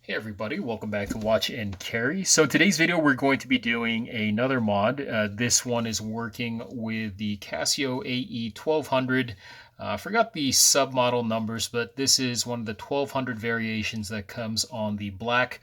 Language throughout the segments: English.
Hey everybody, welcome back to Watch and Carry. So in today's video we're going to be doing another mod. This one is working with the Casio AE1200. I forgot the submodel numbers, but this is one of the 1200 variations that comes on the black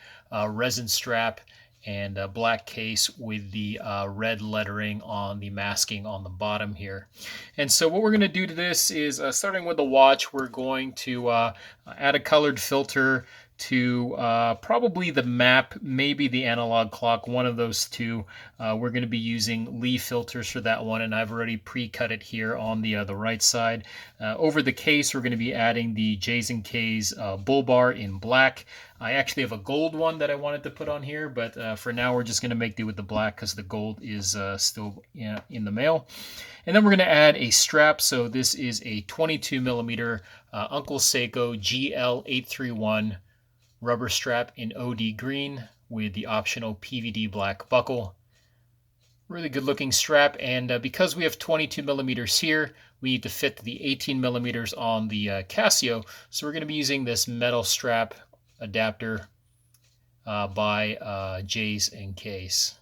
resin strap and black case with the red lettering on the masking on the bottom here. And so what we're going to do to this is starting with the watch, we're going to add a colored filter to probably the map, maybe the analog clock, one of those two. We're going to be using Lee filters for that one, and I've already pre-cut it here on the right side. Over the case, we're going to be adding the JaysAndKays Bullbar in black. I actually have a gold one that I wanted to put on here, but for now we're just going to make do with the black because the gold is still in the mail. And then we're going to add a strap. So this is a 22 millimeter Uncle Seiko GL831 rubber strap in OD green with the optional PVD black buckle. Really good looking strap, and because we have 22 millimeters here, we need to fit the 18 millimeters on the Casio, so we're going to be using this metal strap adapter by JaysAndKays.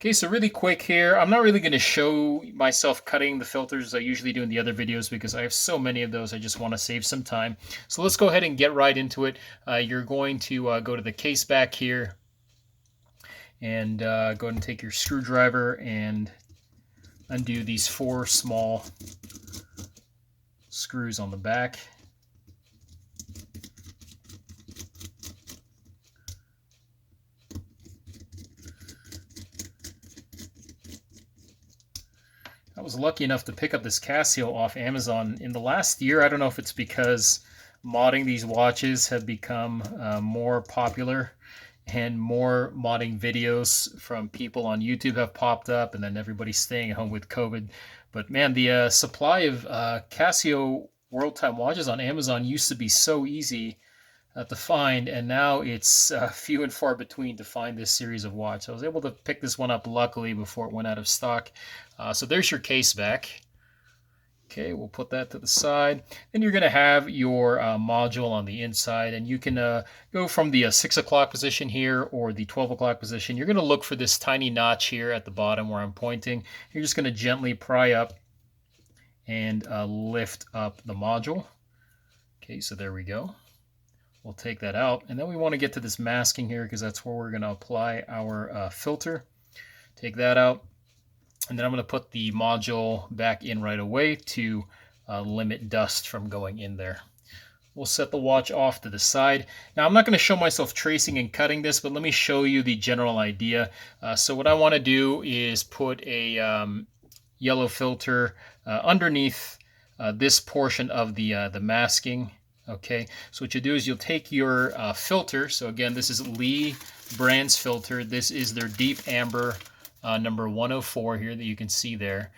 Okay, so really quick here, I'm not really going to show myself cutting the filters as I usually do in the other videos because I have so many of those, I just want to save some time. So let's go ahead and get right into it. You're going to go to the case back here and go ahead and take your screwdriver and undo these 4 small screws on the back. I was lucky enough to pick up this Casio off Amazon in the last year. I don't know if it's because modding these watches have become more popular and more modding videos from people on YouTube have popped up, and then everybody's staying at home with COVID. But man, the supply of Casio World Time watches on Amazon used to be so easy to find, and now it's few and far between to find this series of watch. I was able to pick this one up luckily before it went out of stock. So there's your case back. Okay, we'll put that to the side. Then you're going to have your module on the inside, and you can go from the 6 o'clock position here or the 12 o'clock position. You're going to look for this tiny notch here at the bottom where I'm pointing. You're just going to gently pry up and lift up the module. Okay, so there we go. We'll take that out, and then we want to get to this masking here because that's where we're going to apply our filter. Take that out, and then I'm going to put the module back in right away to limit dust from going in there. We'll set the watch off to the side. Now, I'm not going to show myself tracing and cutting this, but let me show you the general idea. So what I want to do is put a yellow filter underneath this portion of the masking. Okay, so what you do is you'll take your filter. So again, this is Lee brand's filter. This is their deep amber number 104 here that you can see there.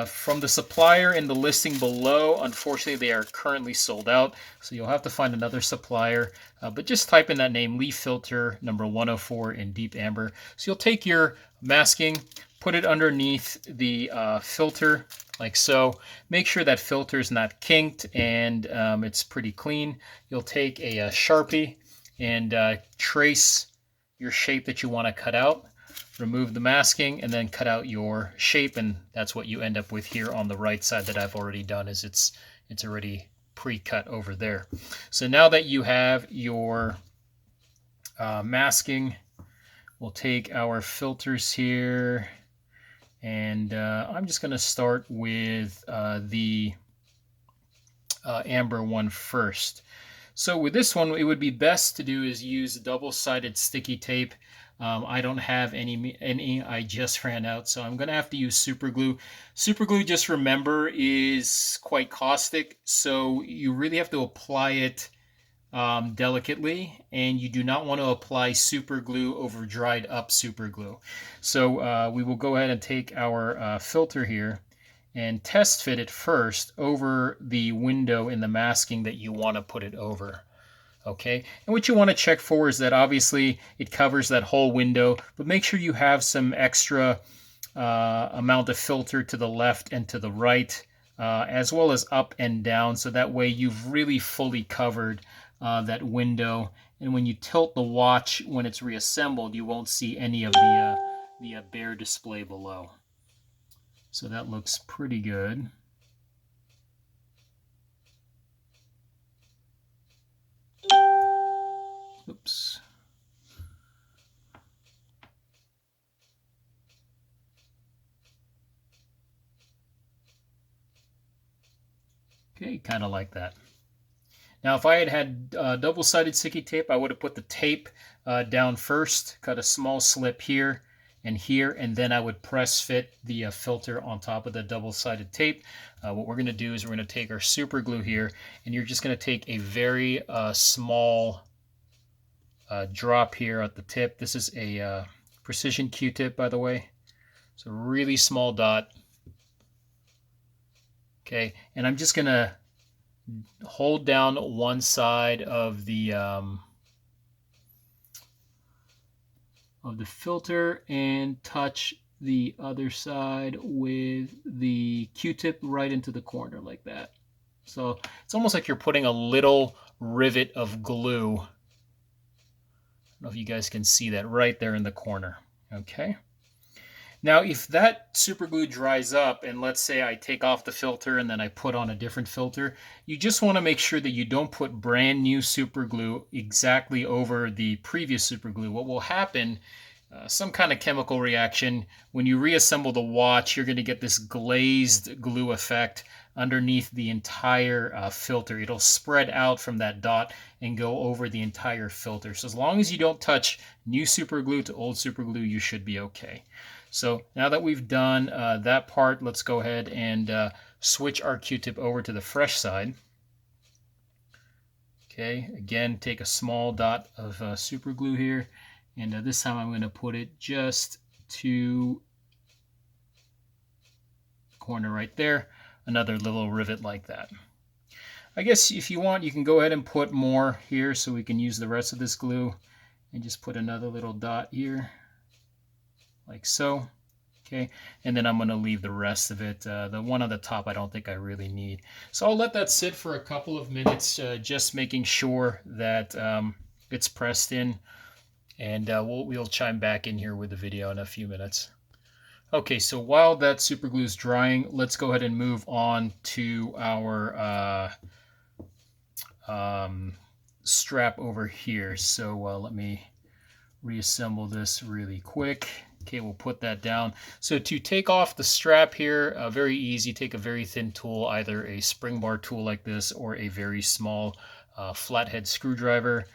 From the supplier in the listing below, unfortunately, they are currently sold out. So you'll have to find another supplier. But just type in that name, Lee filter number 104 in deep amber. So you'll take your masking, put it underneath the filter like so. Make sure that filter is not kinked and it's pretty clean. You'll take a Sharpie and trace your shape that you want to cut out. Remove the masking and then cut out your shape, and that's what you end up with here on the right side that I've already done. Is it's already pre-cut over there. So now that you have your masking, we'll take our filters here, and I'm just going to start with the amber one first. So with this one, it would be best to do is use double-sided sticky tape. I don't have any, I just ran out, so I'm going to have to use super glue. Super glue, just remember, is quite caustic, so you really have to apply it delicately, and you do not want to apply super glue over dried up super glue. So we will go ahead and take our filter here and test fit it first over the window in the masking that you want to put it over. Okay, and what you want to check for is that obviously it covers that whole window, but make sure you have some extra amount of filter to the left and to the right, as well as up and down, so that way you've really fully covered that window and when you tilt the watch when it's reassembled, you won't see any of the bare display below. So that looks pretty good. Oops. Okay, kind of like that. Now, if I had double-sided sticky tape, I would have put the tape down first, cut a small slip here, and then I would press fit the filter on top of the double-sided tape. What we're going to do is we're going to take our super glue here, and you're just going to take a very small drop here at the tip. This is a precision Q-tip, by the way. It's a really small dot. Okay, and I'm just going to hold down one side of the filter and touch the other side with the Q-tip right into the corner like that. So it's almost like you're putting a little rivet of glue. I don't know if you guys can see that right there in the corner. Okay. Now, if that super glue dries up, and let's say I take off the filter and then I put on a different filter, you just want to make sure that you don't put brand new super glue exactly over the previous super glue. What will happen, some kind of chemical reaction, when you reassemble the watch, you're going to get this glazed glue effect underneath the entire filter. It'll spread out from that dot and go over the entire filter. So as long as you don't touch new super glue to old super glue, you should be okay. So now that we've done that part, let's go ahead and switch our Q-tip over to the fresh side. Okay, again, take a small dot of super glue here, and this time I'm going to put it just to the corner right there, another little rivet like that. I guess if you want, you can go ahead and put more here so we can use the rest of this glue, and just put another little dot here, like so. Okay, and then I'm going to leave the rest of it. The one on the top I don't think I really need. So I'll let that sit for a couple of minutes, just making sure that it's pressed in, and we'll chime back in here with the video in a few minutes. Okay, so while that super glue is drying, let's go ahead and move on to our strap over here. So let me reassemble this really quick. Okay, we'll put that down. So to take off the strap here, very easy. Take a very thin tool, either a spring bar tool like this or a very small flathead screwdriver.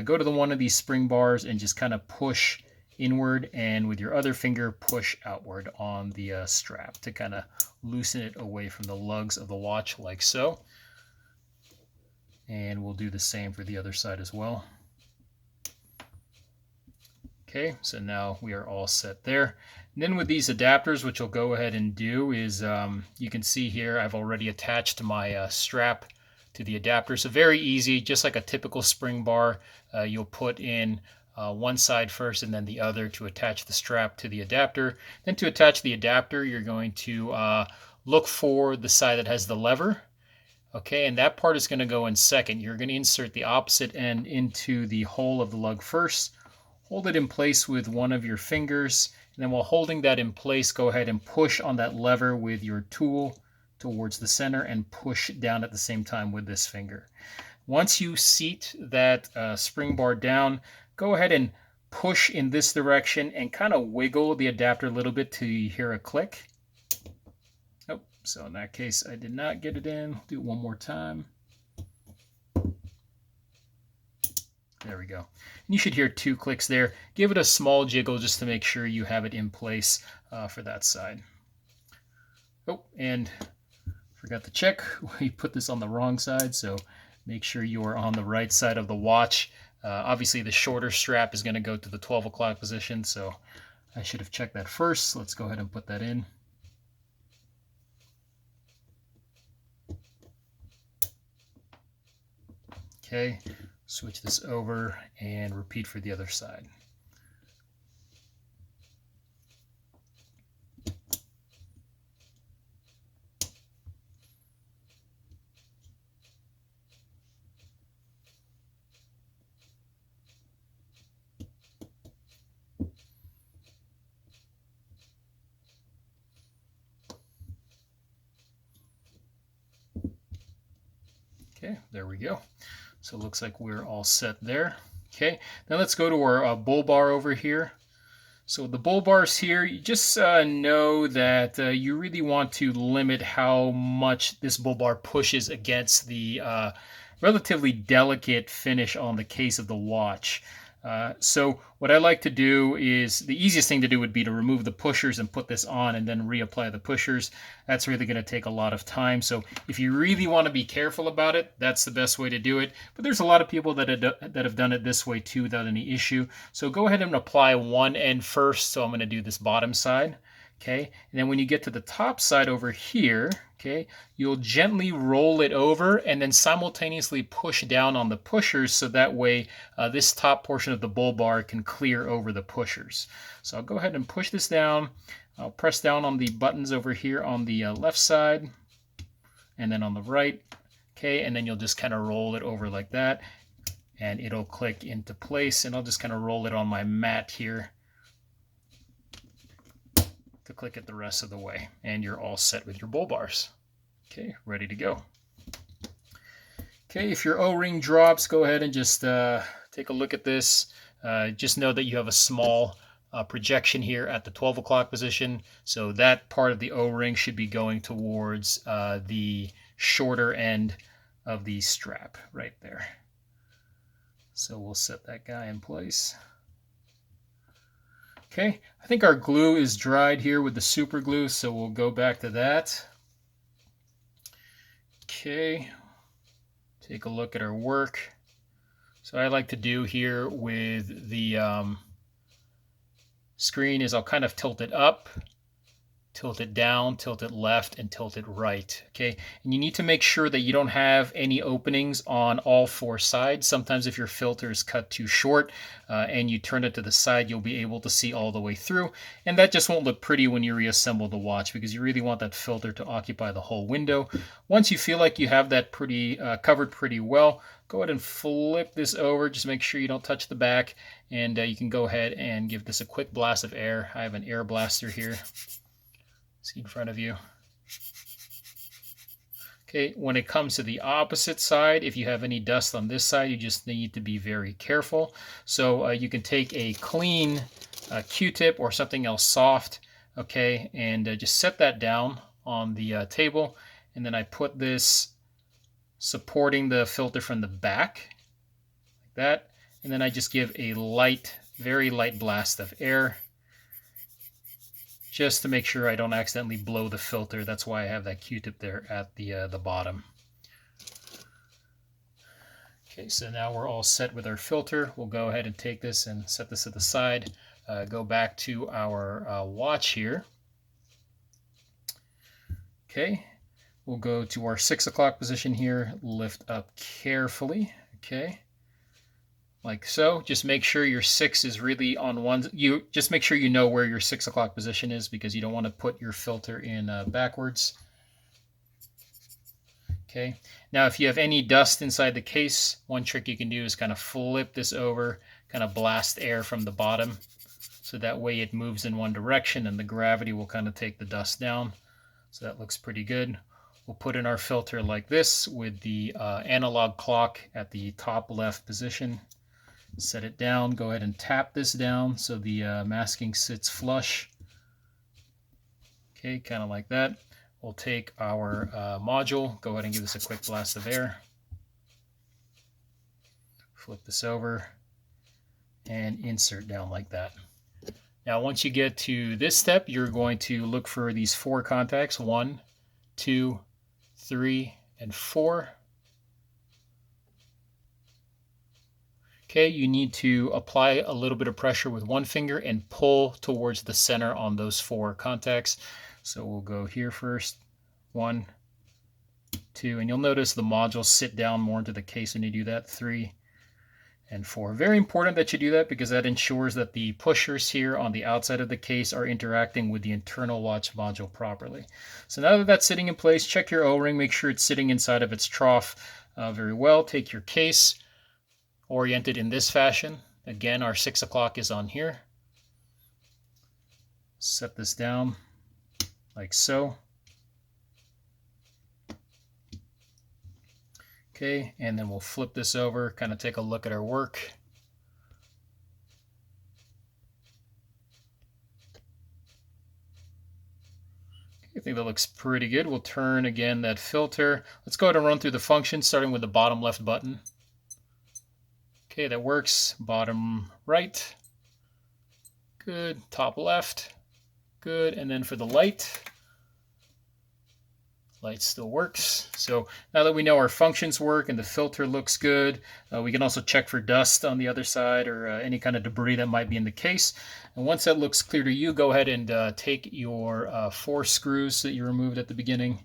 Go to one of these spring bars and just kind of push inward, and with your other finger push outward on the strap to kind of loosen it away from the lugs of the watch like so. And we'll do the same for the other side as well. Okay, so now we are all set there. And then with these adapters, what you'll go ahead and do is, you can see here I've already attached my strap to the adapter. So very easy, just like a typical spring bar. You'll put in one side first and then the other to attach the strap to the adapter. Then to attach the adapter, you're going to look for the side that has the lever. Okay, and that part is going to go in second. You're going to insert the opposite end into the hole of the lug first. Hold it in place with one of your fingers, and then while holding that in place, go ahead and push on that lever with your tool towards the center and push down at the same time with this finger. Once you seat that spring bar down, go ahead and push in this direction and kind of wiggle the adapter a little bit till you hear a click. Oh, so in that case, I did not get it in. I'll do it one more time. There we go. And you should hear 2 clicks there. Give it a small jiggle just to make sure you have it in place for that side. Oh, and forgot to check. We put this on the wrong side, so make sure you are on the right side of the watch. Obviously, the shorter strap is going to go to the 12 o'clock position, so I should have checked that first. Let's go ahead and put that in. Okay. Switch this over and repeat for the other side. Okay, there we go. So it looks like we're all set there. Okay, now let's go to our bull bar over here. So the bull bars here, you just know that you really want to limit how much this bull bar pushes against the relatively delicate finish on the case of the watch. So what I like to do is, the easiest thing to do would be to remove the pushers and put this on and then reapply the pushers. That's really going to take a lot of time. So if you really want to be careful about it, that's the best way to do it. But there's a lot of people that have done it this way too without any issue. So go ahead and apply one end first. So I'm going to do this bottom side. Okay, and then when you get to the top side over here, okay, you'll gently roll it over and then simultaneously push down on the pushers, so that way this top portion of the bull bar can clear over the pushers. So I'll go ahead and push this down. I'll press down on the buttons over here on the left side and then on the right. Okay, and then you'll just kind of roll it over like that and it'll click into place, and I'll just kind of roll it on my mat here to click it the rest of the way, and you're all set with your bull bars. Okay, ready to go. Okay, if your O-ring drops, go ahead and just take a look at this. Just know that you have a small projection here at the 12 o'clock position, so that part of the O-ring should be going towards the shorter end of the strap right there. So we'll set that guy in place. Okay, I think our glue is dried here with the super glue, so we'll go back to that. Okay, take a look at our work. So what I like to do here with the screen is I'll kind of tilt it up, tilt it down, tilt it left, and tilt it right. Okay, and you need to make sure that you don't have any openings on all four sides. Sometimes if your filter is cut too short and you turn it to the side, you'll be able to see all the way through, and that just won't look pretty when you reassemble the watch, because you really want that filter to occupy the whole window. Once you feel like you have that pretty covered pretty well, go ahead and flip this over. Just make sure you don't touch the back, and you can go ahead and give this a quick blast of air. I have an air blaster here. See in front of you. Okay, when it comes to the opposite side, if you have any dust on this side, you just need to be very careful. So you can take a clean Q-tip or something else soft, okay, and just set that down on the table. And then I put this supporting the filter from the back, like that. And then I just give a light, very light blast of air, just to make sure I don't accidentally blow the filter. That's why I have that Q-tip there at the bottom. Okay, so now we're all set with our filter. We'll go ahead and take this and set this to the side. Go back to our watch here. Okay, we'll go to our 6 o'clock position here. Lift up carefully. Okay, like so. Just make sure your 6 is really on one. You just make sure you know where your 6 o'clock position is, because you don't want to put your filter in backwards. Okay, now if you have any dust inside the case, one trick you can do is kind of flip this over, kind of blast air from the bottom, so that way it moves in one direction and the gravity will kind of take the dust down. So that looks pretty good. We'll put in our filter like this with the analog clock at the top left position. Set it down, go ahead and tap this down so the masking sits flush. Okay, kind of like that. We'll take our module, go ahead and give this a quick blast of air. Flip this over and insert down like that. Now once you get to this step, you're going to look for these 4 contacts, 1, 2, 3, and 4. Okay, you need to apply a little bit of pressure with one finger and pull towards the center on those 4 contacts. So we'll go here first, 1, 2, and you'll notice the modules sit down more into the case when you do that, 3, and 4. Very important that you do that, because that ensures that the pushers here on the outside of the case are interacting with the internal watch module properly. So now that that's sitting in place, check your O-ring, make sure it's sitting inside of its trough very well. Take your case, oriented in this fashion. Again, our 6 o'clock is on here. Set this down like so. Okay, and then we'll flip this over, kind of take a look at our work. I think that looks pretty good. We'll turn again that filter. Let's go ahead and run through the functions, starting with the bottom left button. Okay, that works. Bottom right. Good. Top left. Good. And then for the light, light still works. So now that we know our functions work and the filter looks good, we can also check for dust on the other side or any kind of debris that might be in the case. And once that looks clear to you, go ahead and take your 4 screws that you removed at the beginning,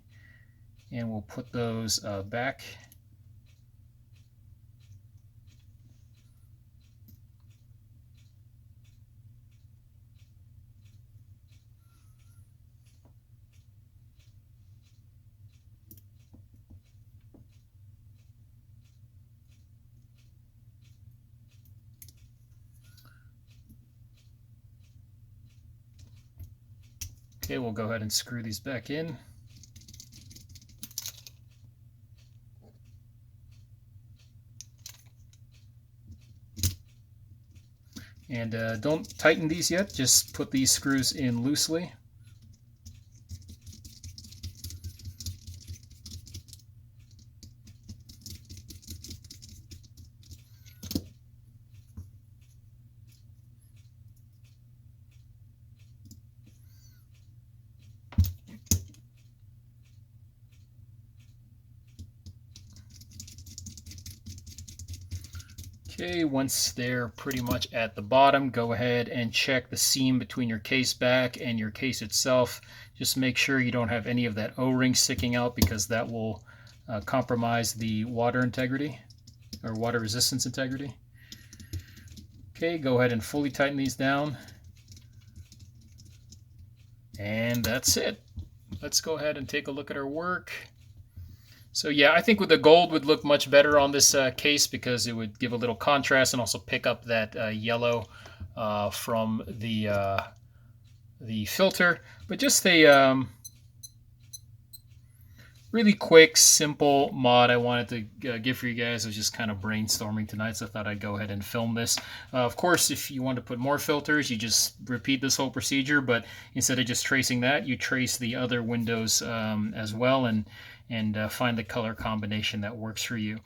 and we'll put those back. Okay, we'll go ahead and screw these back in. And don't tighten these yet, just put these screws in loosely. Okay, once they're pretty much at the bottom, go ahead and check the seam between your case back and your case itself. Just make sure you don't have any of that O-ring sticking out, because that will compromise the water integrity or water resistance integrity. Okay, go ahead and fully tighten these down. And that's it. Let's go ahead and take a look at our work. So yeah, I think with the gold would look much better on this case, because it would give a little contrast and also pick up that yellow from the filter. But just a really quick, simple mod I wanted to give for you guys. I was just kind of brainstorming tonight, so I thought I'd go ahead and film this. Of course, if you want to put more filters, you just repeat this whole procedure, but instead of just tracing that, you trace the other windows as well, and find the color combination that works for you.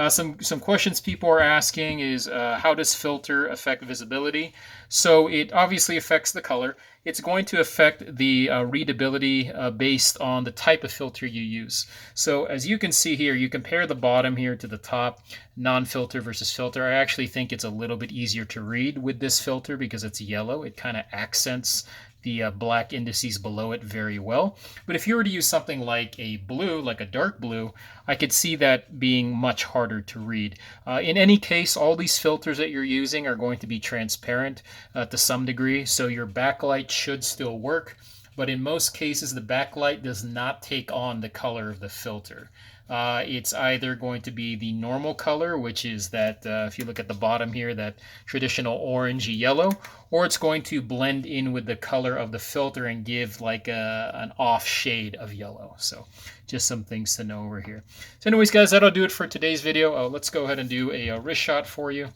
Some questions people are asking is, how does filter affect visibility? So it obviously affects the color. It's going to affect the readability based on the type of filter you use. So as you can see here, you compare the bottom here to the top, non-filter versus filter. I actually think it's a little bit easier to read with this filter because it's yellow. It kind of accents the black indices below it very well. But if you were to use something like a blue, like a dark blue, I could see that being much harder to read. In any case, all these filters that you're using are going to be transparent to some degree, so your backlight should still work. But in most cases, the backlight does not take on the color of the filter. It's either going to be the normal color, which is that, if you look at the bottom here, that traditional orangey yellow, or it's going to blend in with the color of the filter and give like an off shade of yellow. So just some things to know over here. So anyways, guys, that'll do it for today's video. Let's go ahead and do a wrist shot for you.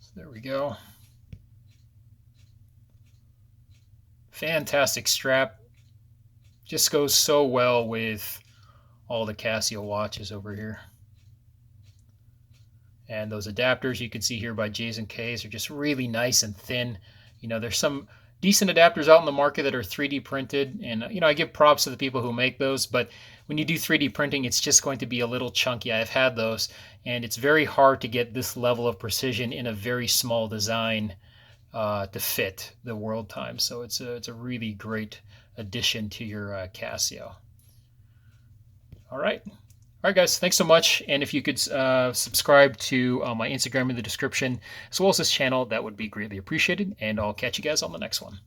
So there we go. Fantastic strap. Just goes so well with all the Casio watches over here. And those adapters you can see here by JaysAndKays are just really nice and thin. You know, there's some decent adapters out in the market that are 3D printed, and you know, I give props to the people who make those, but when you do 3D printing, it's just going to be a little chunky. I've had those, and it's very hard to get this level of precision in a very small design to fit the world time. So it's a really great addition to your Casio. All right, guys, thanks so much. And if you could subscribe to my Instagram in the description, as well as this channel, that would be greatly appreciated. And I'll catch you guys on the next one.